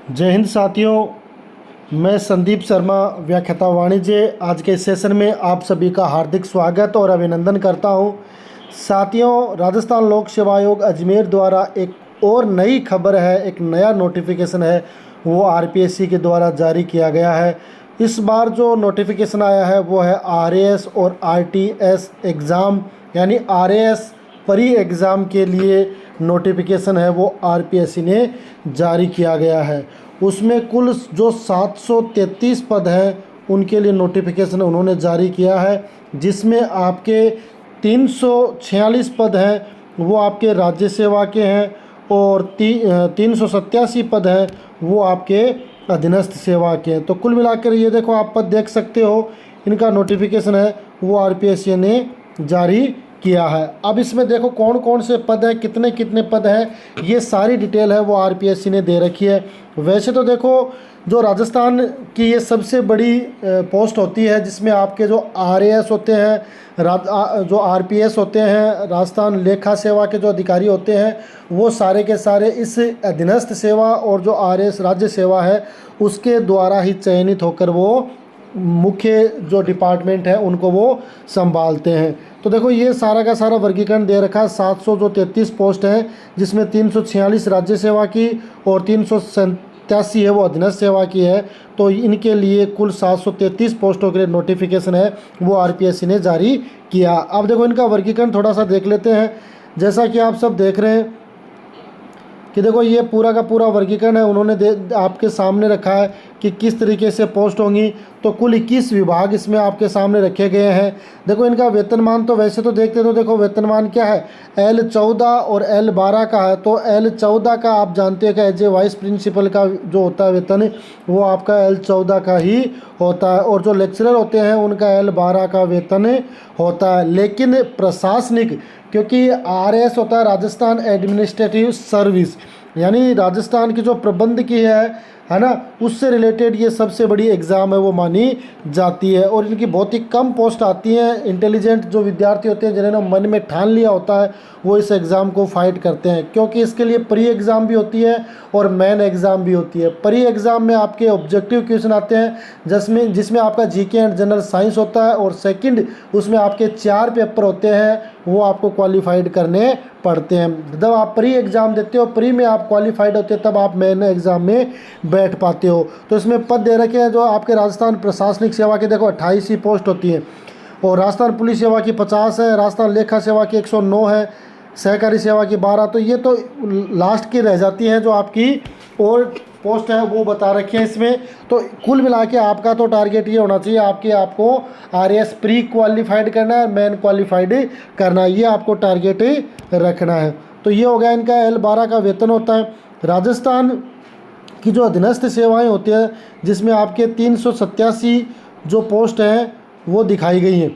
जय हिंद साथियों, मैं संदीप शर्मा व्याख्याता वाणिज्य आज के सेशन में आप सभी का हार्दिक स्वागत और अभिनंदन करता हूं। साथियों, राजस्थान लोक सेवा आयोग अजमेर द्वारा एक और नई खबर है, एक नया नोटिफिकेशन है, वो आरपीएससी के द्वारा जारी किया गया है। इस बार जो नोटिफिकेशन आया है वो है आरएएस और आरटीएस एग्ज़ाम, यानी आरएएस प्री एग्ज़ाम के लिए नोटिफिकेशन है वो आरपीएससी ने जारी किया गया है। उसमें कुल जो 733 पद हैं उनके लिए नोटिफिकेशन उन्होंने जारी किया है, जिसमें आपके 346 पद हैं वो आपके राज्य सेवा के हैं और 387 पद हैं वो आपके अधीनस्थ सेवा के हैं। तो कुल मिलाकर ये देखो, आप पद देख सकते हो, इनका नोटिफिकेशन है वो आरपीएससी ने जारी किया है। अब इसमें देखो कौन कौन से पद हैं, कितने कितने पद हैं, ये सारी डिटेल है वो आरपीएससी ने दे रखी है। वैसे तो देखो, जो राजस्थान की ये सबसे बड़ी पोस्ट होती है, जिसमें आपके जो आरएएस होते हैं, जो आरपीएस होते हैं, राजस्थान लेखा सेवा के जो अधिकारी होते हैं, वो सारे के सारे इस अधीनस्थ सेवा और जो आरएएस राज्य सेवा है उसके द्वारा ही चयनित होकर वो मुख्य जो डिपार्टमेंट है उनको वो संभालते हैं। तो देखो, ये सारा का सारा वर्गीकरण दे रखा है। 733 पोस्ट हैं, जिसमें 346 राज्य सेवा की और 387 है वो अधीनस्थ सेवा की है। तो इनके लिए कुल 733 पोस्टों के लिए नोटिफिकेशन है वो आरपीएससी ने जारी किया। अब देखो, इनका वर्गीकरण थोड़ा सा देख लेते हैं। जैसा कि आप सब देख रहे हैं कि देखो, ये पूरा का पूरा वर्गीकरण है उन्होंने आपके सामने रखा है कि किस तरीके से पोस्ट होंगी। तो कुल 21 विभाग इसमें आपके सामने रखे गए हैं। देखो, इनका वेतनमान तो वैसे तो देखते तो देखो, वेतनमान क्या है, L14 और L12 का है। तो L14 का आप जानते हैं कि एज ए वाइस प्रिंसिपल का जो होता है वेतन, वो आपका L14 का ही होता है, और जो लेक्चरर होते हैं उनका L12 का वेतन होता है। लेकिन प्रशासनिक, क्योंकि आरएस होता है राजस्थान एडमिनिस्ट्रेटिव सर्विस, यानी राजस्थान की जो प्रबंध की है ना, उससे रिलेटेड ये सबसे बड़ी एग्ज़ाम है वो मानी जाती है। और इनकी बहुत ही कम पोस्ट आती हैं। इंटेलिजेंट जो विद्यार्थी होते हैं, जिन्होंने मन में ठान लिया होता है, वो इस एग्ज़ाम को फाइट करते हैं, क्योंकि इसके लिए प्री एग्ज़ाम भी होती है और मेन एग्ज़ाम भी होती है। प्री एग्ज़ाम में आपके ऑब्जेक्टिव क्वेश्चन आते हैं, जिसमें आपका जीके एंड जनरल साइंस होता है, और सेकंड उसमें आपके 4 पेपर होते हैं, वो आपको क्वालिफाइड करने पढ़ते हैं। जब आप प्री एग्ज़ाम देते हो, प्री में आप क्वालिफाइड होते हो, तब आप मेन एग्ज़ाम में बैठ पाते हो। तो इसमें पद दे रखे हैं जो आपके राजस्थान प्रशासनिक सेवा के देखो 28 ही पोस्ट होती है, और राजस्थान पुलिस सेवा की 50 है, राजस्थान लेखा सेवा की 109 है, सहकारी सेवा की 12। तो ये तो लास्ट की रह जाती हैं जो आपकी और पोस्ट है वो बता रखी है इसमें। तो कुल मिला के आपका तो टारगेट ये होना चाहिए, आपको आरएएस प्री क्वालिफाइड करना है, मेन क्वालिफाइड करना है, ये आपको टारगेट रखना है। तो ये हो गया इनका L12 का वेतन होता है। राजस्थान की जो अधीनस्थ सेवाएं होती हैं, जिसमें आपके 387 जो पोस्ट हैं वो दिखाई गई हैं।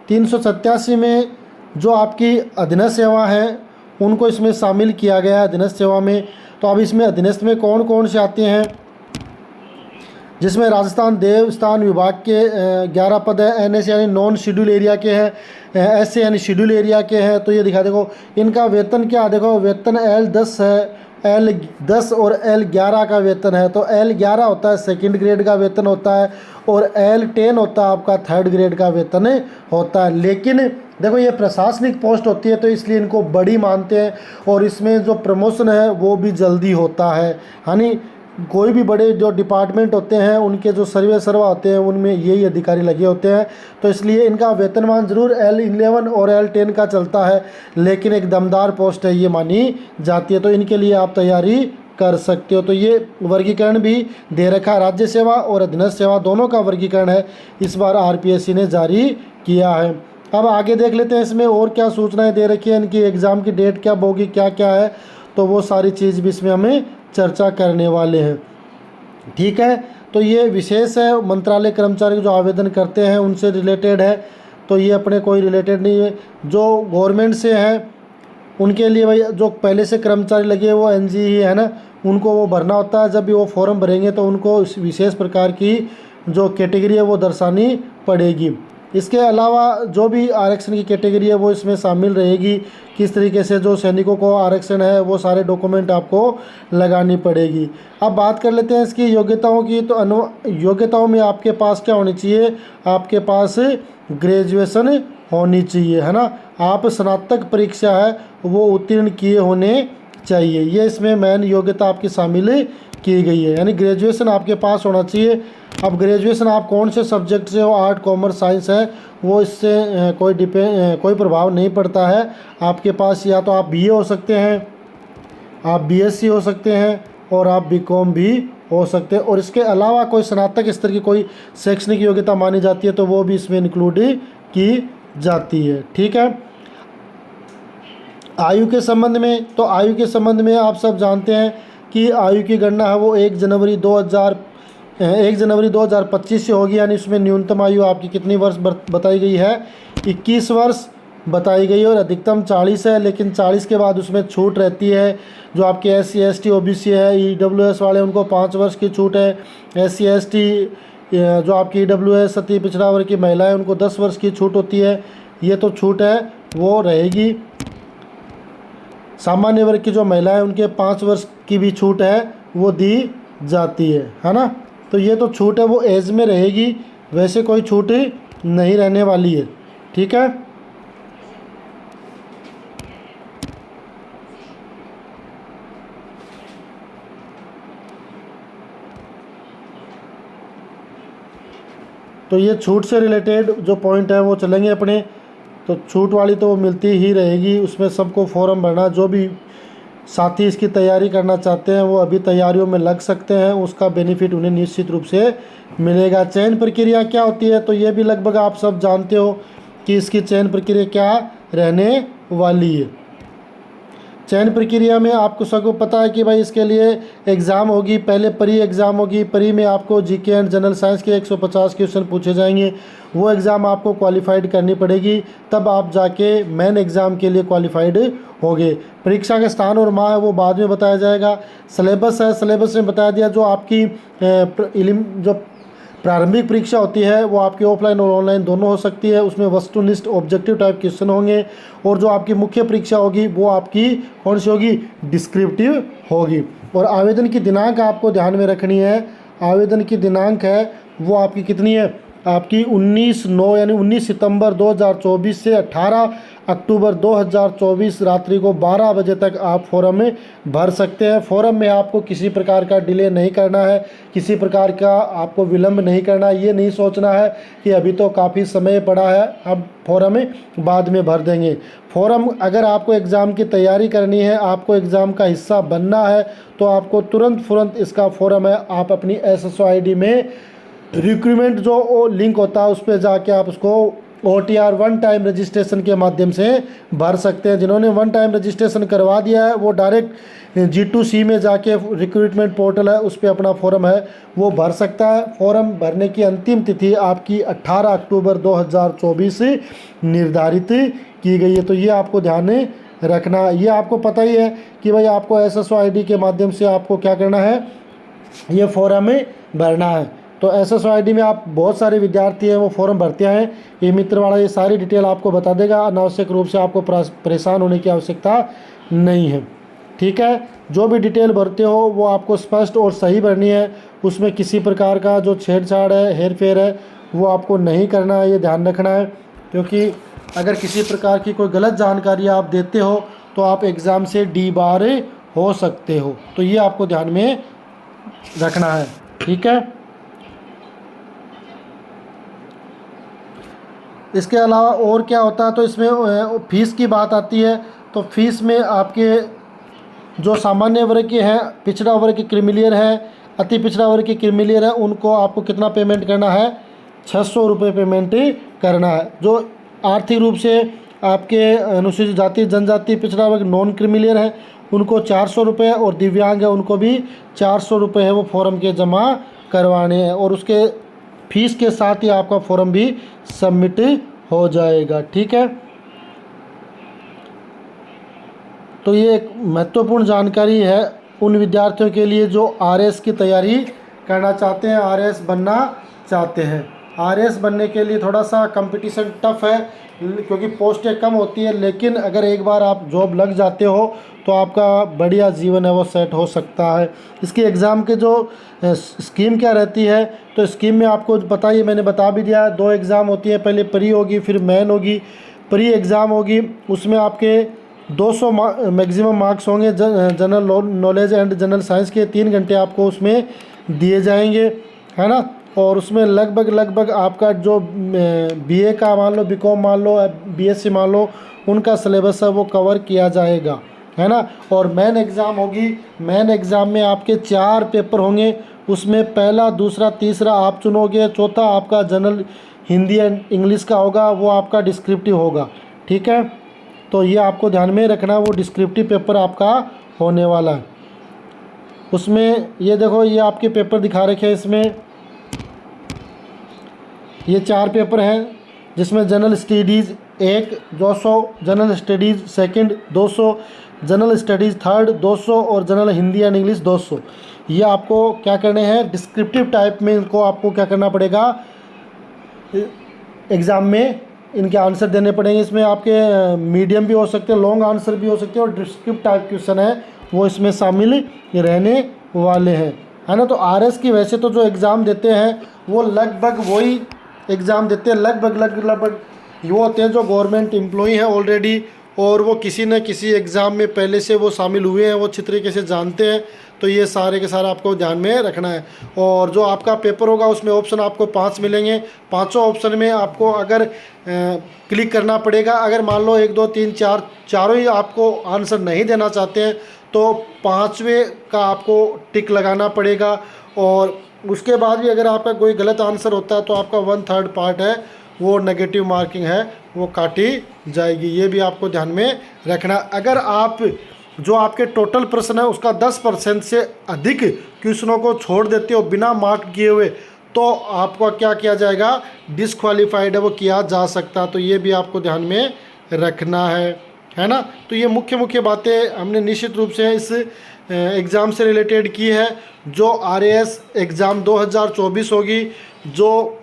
387 में जो आपकी अधीनस्थ सेवा है उनको इसमें शामिल किया गया है अधीनस्थ सेवा में। तो अब इसमें अधीनस्थ में कौन कौन से आते हैं, जिसमें राजस्थान देवस्थान विभाग के 11 पद है, एनएस यानी नॉन शेड्यूल एरिया के हैं, एसए यानी शेड्यूल एरिया के हैं। तो ये दिखा देखो, इनका वेतन क्या, देखो वेतन L10 है, L10 और L11 का वेतन है। तो L11 होता है सेकंड ग्रेड का वेतन होता है, और L10 होता है आपका थर्ड ग्रेड का वेतन होता है। लेकिन देखो, ये प्रशासनिक पोस्ट होती है तो इसलिए इनको बड़ी मानते हैं, और इसमें जो प्रमोशन है वो भी जल्दी होता है। यानी कोई भी बड़े जो डिपार्टमेंट होते हैं उनके जो सर्वा होते हैं उनमें यही अधिकारी लगे होते हैं। तो इसलिए इनका वेतनमान ज़रूर L11 और L10 का चलता है, लेकिन एक दमदार पोस्ट है ये मानी जाती है। तो इनके लिए आप तैयारी कर सकते हो। तो ये वर्गीकरण भी दे रखा है, राज्य सेवा और अधीनस्थ सेवा दोनों का वर्गीकरण है इस बार आरपीएससी ने जारी किया है। अब आगे देख लेते हैं इसमें और क्या सूचनाएं दे रखी है, इनकी एग्ज़ाम की डेट क्या होगी, क्या क्या है, तो वो सारी चीज़ भी इसमें हमें चर्चा करने वाले हैं। ठीक है, तो ये विशेष है, मंत्रालय कर्मचारी जो आवेदन करते हैं उनसे रिलेटेड है। तो ये अपने कोई रिलेटेड नहीं है। जो गवर्नमेंट से है उनके लिए भाई, जो पहले से कर्मचारी लगे हैं वो एनजी ही है ना, उनको वो भरना होता है। जब भी वो फॉर्म भरेंगे तो उनको इस विशेष प्रकार की जो कैटेगरी है वो दर्शानी पड़ेगी। इसके अलावा जो भी आरक्षण की कैटेगरी है वो इसमें शामिल रहेगी, किस तरीके से जो सैनिकों को आरक्षण है वो सारे डॉक्यूमेंट आपको लगानी पड़ेगी। अब बात कर लेते हैं इसकी योग्यताओं की। तो योग्यताओं में आपके पास क्या होनी चाहिए, आपके पास ग्रेजुएशन होनी चाहिए, है ना। आप स्नातक परीक्षा है वो उत्तीर्ण किए होने चाहिए, ये इसमें मेन योग्यता आपकी शामिल की गई है, यानी ग्रेजुएशन आपके पास होना चाहिए। अब ग्रेजुएशन आप कौन से सब्जेक्ट से हो, आर्ट कॉमर्स साइंस है, वो इससे कोई प्रभाव नहीं पड़ता है। आपके पास या तो आप बीए हो सकते हैं, आप बीएससी हो सकते हैं और आप बीकॉम भी हो सकते हैं, और इसके अलावा कोई स्नातक स्तर की कोई शैक्षणिक योग्यता मानी जाती है तो वो भी इसमें इंक्लूड की जाती है। ठीक है। आयु के संबंध में, तो आयु के संबंध में आप सब जानते हैं कि आयु की गणना है वो 1 जनवरी 2025 से होगी, यानी उसमें न्यूनतम आयु आपकी कितनी वर्ष बताई गई है, 21 वर्ष बताई गई है, और अधिकतम 40 है, लेकिन 40 के बाद उसमें छूट रहती है। जो आपके SC ST OBC है, EWS वाले, उनको 5 वर्ष की छूट है। SC ST जो आपकी EWS अति पिछड़ा वर्ग की महिलाएं, उनको 10 वर्ष की छूट होती है। ये तो छूट है वो रहेगी। सामान्य वर्ग की जो महिलाएं, उनके 5 वर्ष की भी छूट है वो दी जाती है ना। तो ये तो छूट है वो एज में रहेगी, वैसे कोई छूट नहीं रहने वाली है। ठीक है। तो ये छूट से रिलेटेड जो पॉइंट है वो चलेंगे अपने। तो छूट वाली तो वो मिलती ही रहेगी, उसमें सबको फॉर्म भरना। जो भी साथी इसकी तैयारी करना चाहते हैं वो अभी तैयारियों में लग सकते हैं, उसका बेनिफिट उन्हें निश्चित रूप से मिलेगा। चयन प्रक्रिया क्या होती है, तो ये भी लगभग आप सब जानते हो कि इसकी चयन प्रक्रिया क्या रहने वाली है। चयन प्रक्रिया में आपको सबको पता है कि भाई इसके लिए एग्ज़ाम होगी, पहले प्री एग्ज़ाम होगी। प्री में आपको जीके एंड जनरल साइंस के 150 क्वेश्चन पूछे जाएंगे, वो एग्ज़ाम आपको क्वालिफाइड करनी पड़ेगी, तब आप जाके मेन एग्ज़ाम के लिए क्वालिफाइड होगे। परीक्षा के स्थान और माह है वो बाद में बताया जाएगा। सिलेबस है, सिलेबस में बताया दिया जो आपकी जो प्रारंभिक परीक्षा होती है वो आपकी ऑफलाइन और ऑनलाइन दोनों हो सकती है। उसमें वस्तुनिष्ठ ऑब्जेक्टिव टाइप क्वेश्चन होंगे, और जो आपकी मुख्य परीक्षा होगी वो आपकी कौन सी होगी, डिस्क्रिप्टिव होगी। और आवेदन की दिनांक आपको ध्यान में रखनी है। आवेदन की दिनांक है वो आपकी कितनी है, आपकी 19/9 यानी 19 सितंबर 2024 से 18 अक्टूबर 2024 रात्रि को 12 बजे तक आप फॉर्म में भर सकते हैं। फॉर्म में आपको किसी प्रकार का डिले नहीं करना है, किसी प्रकार का आपको विलंब नहीं करना है। ये नहीं सोचना है कि अभी तो काफ़ी समय पड़ा है, अब फॉर्म में बाद में भर देंगे। फॉर्म अगर आपको एग्ज़ाम की तैयारी करनी है, आपको एग्ज़ाम का हिस्सा बनना है, तो आपको तुरंत इसका फॉर्म है आप अपनी SSO ID में रिक्रूटमेंट जो लिंक होता है उस पर जाके आप उसको OTR 1 टाइम रजिस्ट्रेशन के माध्यम से भर सकते हैं। जिन्होंने 1 टाइम रजिस्ट्रेशन करवा दिया है वो डायरेक्ट G2C में जाके रिक्रूटमेंट पोर्टल है उस पर अपना फॉर्म है वो भर सकता है। फॉर्म भरने की अंतिम तिथि आपकी 18 अक्टूबर 2024 निर्धारित की गई है। तो ये आपको ध्यान रखना। ये आपको पता ही है कि भाई आपको SSO ID के माध्यम से आपको क्या करना है, ये फॉर्म भरना है। तो SSO ID में आप बहुत सारे विद्यार्थी हैं वो फॉर्म भरते हैं। ये मित्रवाड़ा ये सारी डिटेल आपको बता देगा, अनावश्यक रूप से आपको परेशान होने की आवश्यकता नहीं है। ठीक है। जो भी डिटेल भरते हो वो आपको स्पष्ट और सही भरनी है, उसमें किसी प्रकार का जो छेड़छाड़ है, हेर फेर है, वो आपको नहीं करना है, ये ध्यान रखना है। क्योंकि अगर किसी प्रकार की कोई गलत जानकारी आप देते हो तो आप एग्ज़ाम से डीबार हो सकते हो। तो ये आपको ध्यान में रखना है। ठीक है। इसके अलावा और क्या होता है, तो इसमें फ़ीस की बात आती है। तो फीस में आपके जो सामान्य वर्ग के हैं, पिछड़ा वर्ग के क्रीमिलियर है, अति पिछड़ा वर्ग के क्रीमिलियर है, उनको आपको कितना पेमेंट करना है, 600 रुपये पेमेंट करना है। जो आर्थिक रूप से आपके अनुसूचित जाति जनजाति पिछड़ा वर्ग नॉन क्रीमिलियर है उनको 400 रुपये, और दिव्यांग है उनको भी 400 रुपये है वो फॉर्म के जमा करवाने हैं, और उसके फीस के साथ ही आपका फॉर्म भी सबमिट हो जाएगा। ठीक है। तो ये एक महत्वपूर्ण जानकारी है उन विद्यार्थियों के लिए जो RS की तैयारी करना चाहते हैं, RS बनना चाहते हैं। आरएएस बनने के लिए थोड़ा सा कंपटीशन टफ है क्योंकि पोस्टें कम होती है, लेकिन अगर एक बार आप जॉब लग जाते हो तो आपका बढ़िया जीवन है वो सेट हो सकता है। इसकी एग्ज़ाम के जो स्कीम क्या रहती है, तो स्कीम में आपको पता ही, मैंने बता भी दिया, 2 एग्ज़ाम होती है, पहले प्री होगी फिर मेन होगी। प्री एग्ज़ाम होगी उसमें आपके 200 मैक्सिमम मार्क्स होंगे। General knowledge and general science के 3 घंटे आपको उसमें दिए जाएंगे, है ना। और उसमें लगभग आपका जो बीए का मान लो, बीकॉम मान लो, बीएससी मान लो, उनका सिलेबस है वो कवर किया जाएगा, है ना। और मेन एग्ज़ाम होगी। मेन एग्ज़ाम में आपके 4 पेपर होंगे, उसमें पहला, दूसरा, तीसरा आप चुनोगे, चौथा आपका जनरल हिंदी एंड इंग्लिश का होगा, वो आपका डिस्क्रिप्टिव होगा, ठीक है। तो ये आपको ध्यान में रखना, वो डिस्क्रिप्टिव पेपर आपका होने वाला है। उसमें ये देखो, ये आपके पेपर दिखा रखे हैं, इसमें ये 4 पेपर हैं, जिसमें general studies 1 200, general studies second 200, general studies third 200 और जनरल हिंदी एंड इंग्लिश 200। ये आपको क्या करने हैं, डिस्क्रिप्टिव टाइप में इनको आपको क्या करना पड़ेगा, एग्ज़ाम में इनके आंसर देने पड़ेंगे। इसमें आपके मीडियम भी हो सकते हैं, लॉन्ग आंसर भी हो सकते हैं, और डिस्क्रिप्टिव टाइप क्वेश्चन है वो इसमें शामिल रहने वाले हैं, है ना। तो आरएस की वैसे तो जो एग्ज़ाम देते हैं वो लगभग वही एग्ज़ाम देते हैं, लगभग वो होते हैं जो गवर्नमेंट एम्प्लॉई हैं ऑलरेडी, और वो किसी न किसी एग्ज़ाम में पहले से वो शामिल हुए हैं, वो अच्छी तरीके से जानते हैं। तो ये सारे के सारा आपको ध्यान में रखना है। और जो आपका पेपर होगा उसमें ऑप्शन आपको 5 मिलेंगे। पाँचों ऑप्शन में आपको अगर क्लिक करना पड़ेगा। अगर मान लो 1 2 3 4 चारों ही आपको आंसर नहीं देना चाहते हैं तो 5वें का आपको टिक लगाना पड़ेगा। और उसके बाद भी अगर आपका कोई गलत आंसर होता है तो आपका 1/3 पार्ट है वो नेगेटिव मार्किंग है वो काटी जाएगी। ये भी आपको ध्यान में रखना। अगर आप जो आपके टोटल प्रश्न है उसका 10% से अधिक क्वेश्चनों को छोड़ देते हो बिना मार्क किए हुए, तो आपका क्या किया जाएगा, डिस्क्वालीफाइड है वो किया जा सकता। तो ये भी आपको ध्यान में रखना है ना। तो ये मुख्य बातें हमने निश्चित रूप से इस एग्ज़ाम से रिलेटेड की है। जो आरएएस एग्ज़ाम 2024 होगी, जो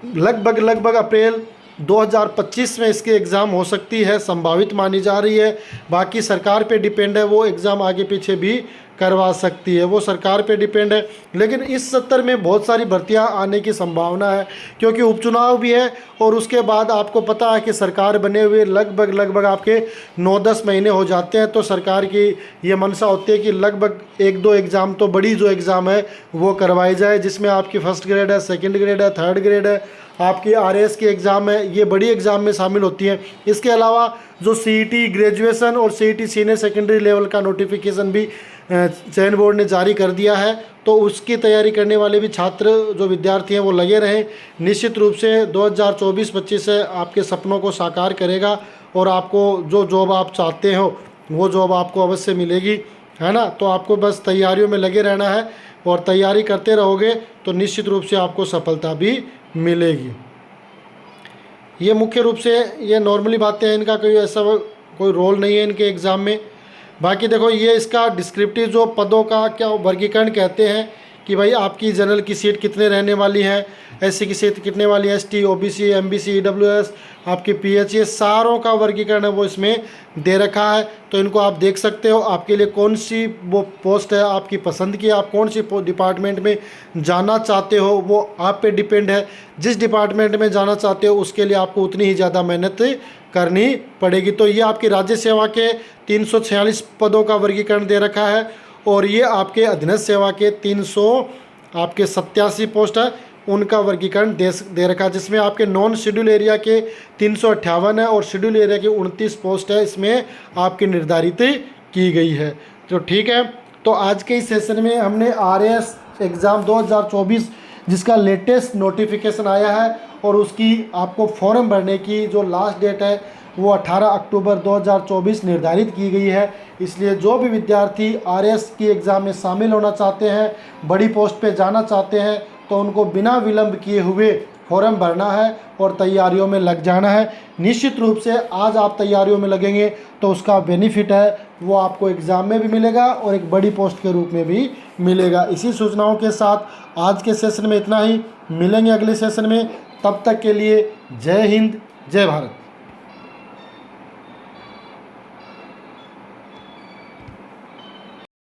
लगभग अप्रैल 2025 में इसके एग्ज़ाम हो सकती है, संभावित मानी जा रही है। बाकी सरकार पे डिपेंड है, वो एग्ज़ाम आगे पीछे भी करवा सकती है, वो सरकार पे डिपेंड है। लेकिन इस सत्र में बहुत सारी भर्तियां आने की संभावना है क्योंकि उपचुनाव भी है, और उसके बाद आपको पता है कि सरकार बने हुए लगभग आपके 9-10 महीने हो जाते हैं। तो सरकार की ये मंशा होती है कि लगभग 1-2 एग्ज़ाम तो बड़ी जो एग्ज़ाम है वो करवाई जाए, जिसमें आपकी फर्स्ट ग्रेड है, सेकेंड ग्रेड है, थर्ड ग्रेड है, आपकी आरएएस की एग्ज़ाम है, ये बड़ी एग्ज़ाम में शामिल होती हैं। इसके अलावा जो सीईटी ग्रेजुएशन और सीईटी सीनियर सेकेंडरी लेवल का नोटिफिकेशन भी चयन बोर्ड ने जारी कर दिया है, तो उसकी तैयारी करने वाले भी छात्र जो विद्यार्थी हैं वो लगे रहें। निश्चित रूप से 2024-25 से आपके सपनों को साकार करेगा और आपको जो जॉब आप चाहते हो वो जॉब आपको अवश्य मिलेगी, है ना। तो आपको बस तैयारियों में लगे रहना है, और तैयारी करते रहोगे तो निश्चित रूप से आपको सफलता भी मिलेगी। ये मुख्य रूप से ये नॉर्मली बातें हैं, इनका कोई ऐसा कोई रोल नहीं है इनके एग्ज़ाम में। बाकी देखो, ये इसका डिस्क्रिप्टिव जो पदों का क्या वर्गीकरण कहते हैं कि भाई आपकी जनरल की सीट कितने रहने वाली है, एससी की सीट कितने वाली है, एसटी, ओबीसी, एमबीसी, ईडब्ल्यूएस, आपकी पीएच, ये सारों का वर्गीकरण है वो इसमें दे रखा है। तो इनको आप देख सकते हो, आपके लिए कौन सी वो पोस्ट है आपकी पसंद की, आप कौन सी डिपार्टमेंट में जाना चाहते हो वो आप पे डिपेंड है। जिस डिपार्टमेंट में जाना चाहते हो उसके लिए आपको उतनी ही ज़्यादा मेहनत करनी पड़ेगी। तो ये आपकी राज्य सेवा के 346 पदों का वर्गीकरण दे रखा है, और ये आपके अधीनस्थ सेवा के 387 पोस्ट है उनका वर्गीकरण दे रखा है, जिसमें आपके नॉन शेड्यूल एरिया के 358 है और शेड्यूल एरिया की 29 पोस्ट है इसमें आपकी निर्धारित की गई है। तो ठीक है, तो आज के इस सेशन में हमने आरएएस एग्ज़ाम 2024 जिसका लेटेस्ट नोटिफिकेशन आया है और उसकी आपको फॉर्म भरने की जो लास्ट डेट है वो 18 अक्टूबर 2024 निर्धारित की गई है। इसलिए जो भी विद्यार्थी आरएएस की एग्ज़ाम में शामिल होना चाहते हैं, बड़ी पोस्ट पे जाना चाहते हैं, तो उनको बिना विलंब किए हुए फॉर्म भरना है और तैयारियों में लग जाना है। निश्चित रूप से आज आप तैयारियों में लगेंगे तो उसका बेनिफिट है वो आपको एग्ज़ाम में भी मिलेगा और एक बड़ी पोस्ट के रूप में भी मिलेगा। इसी सूचनाओं के साथ आज के सेशन में इतना ही। मिलेंगे अगले सेशन में, तब तक के लिए जय हिंद, जय भारत।